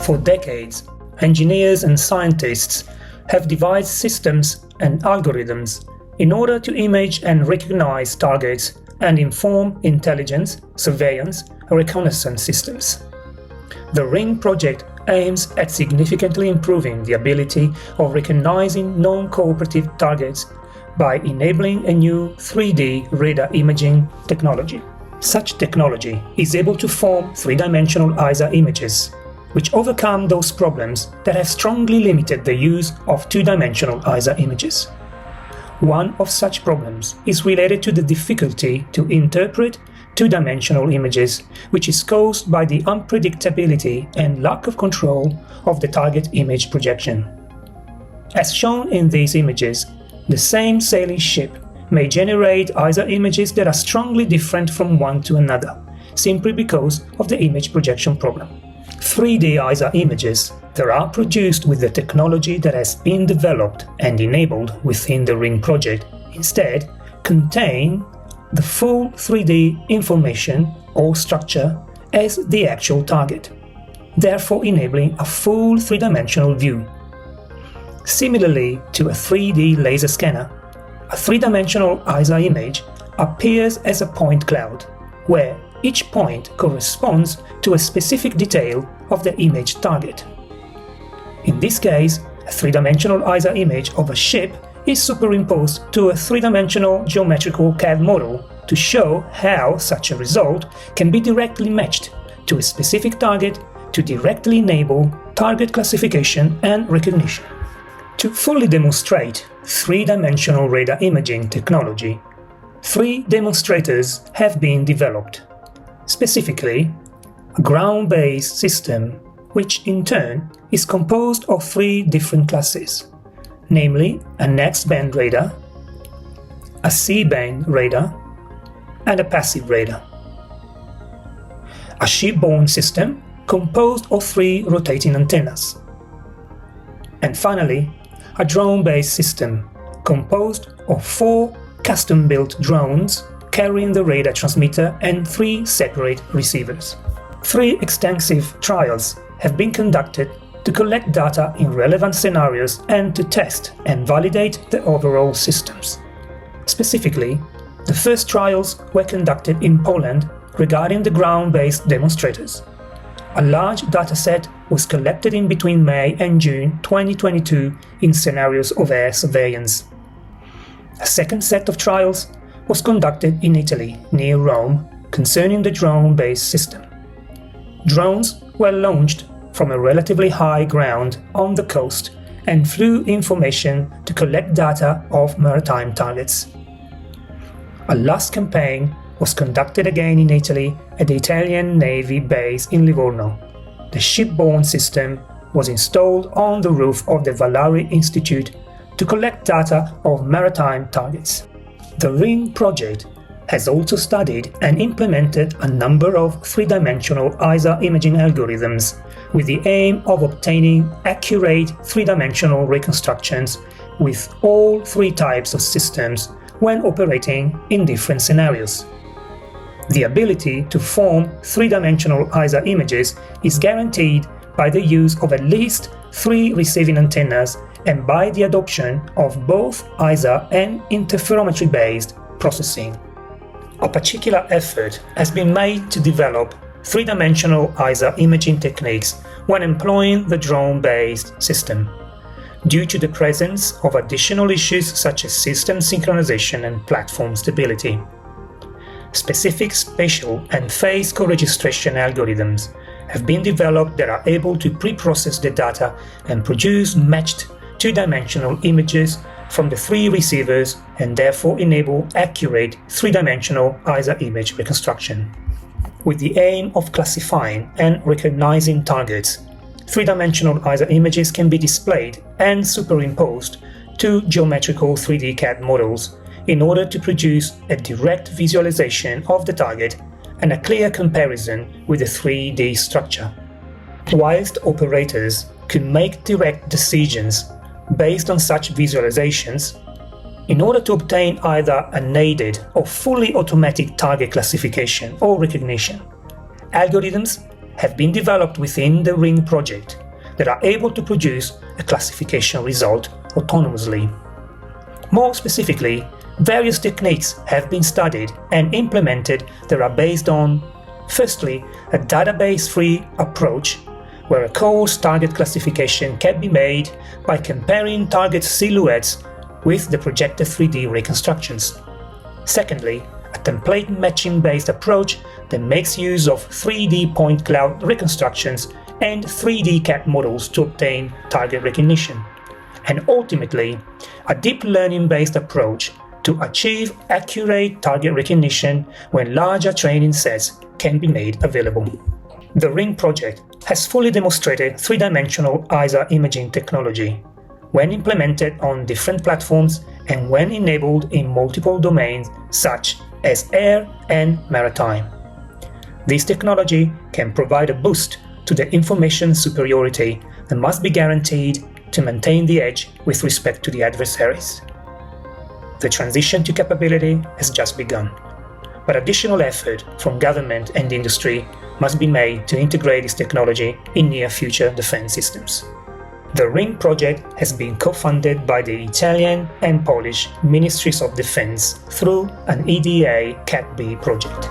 For decades, engineers and scientists have devised systems and algorithms in order to image and recognize targets and inform intelligence, surveillance, and reconnaissance systems. The RING project aims at significantly improving the ability of recognizing non-cooperative targets by enabling a new 3D radar imaging technology. Such technology is able to form three-dimensional ISA images, which overcome those problems that have strongly limited the use of two-dimensional ISA images. One of such problems is related to the difficulty to interpret two-dimensional images, which is caused by the unpredictability and lack of control of the target image projection. As shown in these images, the same sailing ship may generate ISA images that are strongly different from one to another, simply because of the image projection problem. 3D ISA images that are produced with the technology that has been developed and enabled within the RING project instead contain the full 3D information or structure as the actual target, therefore enabling a full three-dimensional view. Similarly to a 3D laser scanner, a three-dimensional ISA image appears as a point cloud, where each point corresponds to a specific detail of the image target. In this case, a three-dimensional ISA image of a ship is superimposed to a three-dimensional geometrical CAD model to show how such a result can be directly matched to a specific target to directly enable target classification and recognition. To fully demonstrate three-dimensional radar imaging technology, 3 demonstrators have been developed. Specifically, a ground-based system which in turn is composed of 3 different classes, namely an X-band radar, a C-band radar, and a passive radar. A shipborne system composed of 3 rotating antennas. And finally, a drone-based system composed of 4 custom-built drones carrying the radar transmitter and 3 separate receivers. 3 extensive trials have been conducted to collect data in relevant scenarios and to test and validate the overall systems. Specifically, the first trials were conducted in Poland regarding the ground-based demonstrators. A large dataset was collected in between May and June 2022 in scenarios of air surveillance. A second set of trials was conducted in Italy, near Rome, concerning the drone-based system. Drones were launched from a relatively high ground on the coast and flew information to collect data of maritime targets. A last campaign was conducted again in Italy at the Italian Navy base in Livorno. The shipborne system was installed on the roof of the Valari Institute to collect data of maritime targets. The RING project has also studied and implemented a number of three-dimensional ISA imaging algorithms with the aim of obtaining accurate three-dimensional reconstructions with all 3 types of systems when operating in different scenarios. The ability to form three-dimensional ISA images is guaranteed by the use of at least 3 receiving antennas and by the adoption of both ISA and interferometry-based processing. A particular effort has been made to develop three-dimensional ISA imaging techniques when employing the drone-based system, due to the presence of additional issues such as system synchronization and platform stability. Specific spatial and phase co-registration algorithms have been developed that are able to pre-process the data and produce matched two-dimensional images from the 3 receivers and therefore enable accurate 3-dimensional ISA image reconstruction. With the aim of classifying and recognizing targets, 3-dimensional ISA images can be displayed and superimposed to geometrical 3D CAD models in order to produce a direct visualization of the target and a clear comparison with the 3D structure. Whilst operators could make direct decisions based on such visualizations, In order to obtain either unaided or fully automatic target classification or recognition, algorithms have been developed within the Ring project that are able to produce a classification result autonomously. More specifically, various techniques have been studied and implemented that are based on, firstly, a database-free approach where a coarse target classification can be made by comparing target silhouettes with the projected 3D reconstructions. Secondly, a template matching-based approach that makes use of 3D point cloud reconstructions and 3D CAD models to obtain target recognition. And ultimately, a deep learning-based approach to achieve accurate target recognition when larger training sets can be made available. The Ring project has fully demonstrated three-dimensional ISA imaging technology when implemented on different platforms and when enabled in multiple domains such as air and maritime. This technology can provide a boost to the information superiority that must be guaranteed to maintain the edge with respect to the adversaries. The transition to capability has just begun, but additional effort from government and industry must be made to integrate this technology in near-future defense systems. The Ring project has been co-funded by the Italian and Polish Ministries of Defense through an EDA CAT-B project.